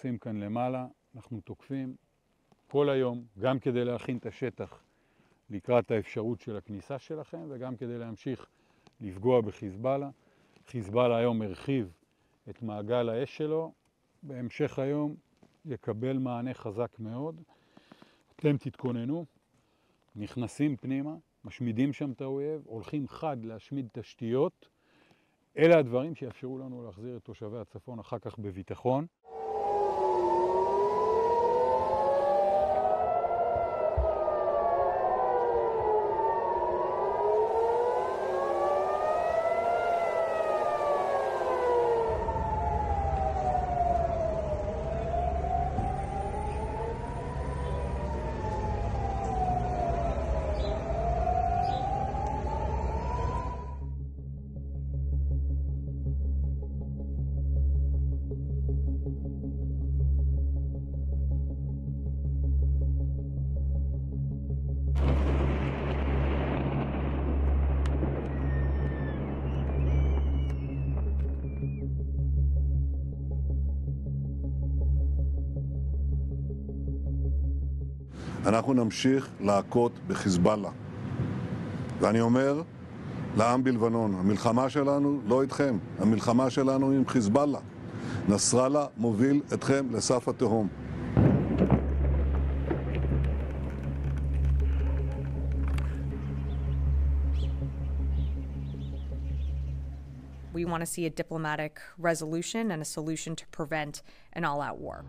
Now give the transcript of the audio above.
עושים כאן למעלה. אנחנו תוקפים כל היום, גם כדי להכין את השטח לקראת האפשרות של הכניסה שלכם, וגם כדי להמשיך לפגוע בחיזבאללה. חיזבאללה היום הרחיב את מעגל האש שלו, בהמשך היום יקבל מענה חזק מאוד. אתם תתכוננו, נכנסים פנימה, משמידים שם את האויב, הולכים חד להשמיד תשתיות. אלה הדברים שיאפשרו לנו להחזיר את תושבי הצפון אחר כך בביטחון. אנחנו נמשיך להכות בחיזבאללה. ואני אומר לעם בלבנון, המלחמה שלנו לא איתכם, המלחמה שלנו עם חיזבאללה. נסראללה מוביל אתכם לסף התהום. We want to see a diplomatic resolution and a solution to prevent an all-out war.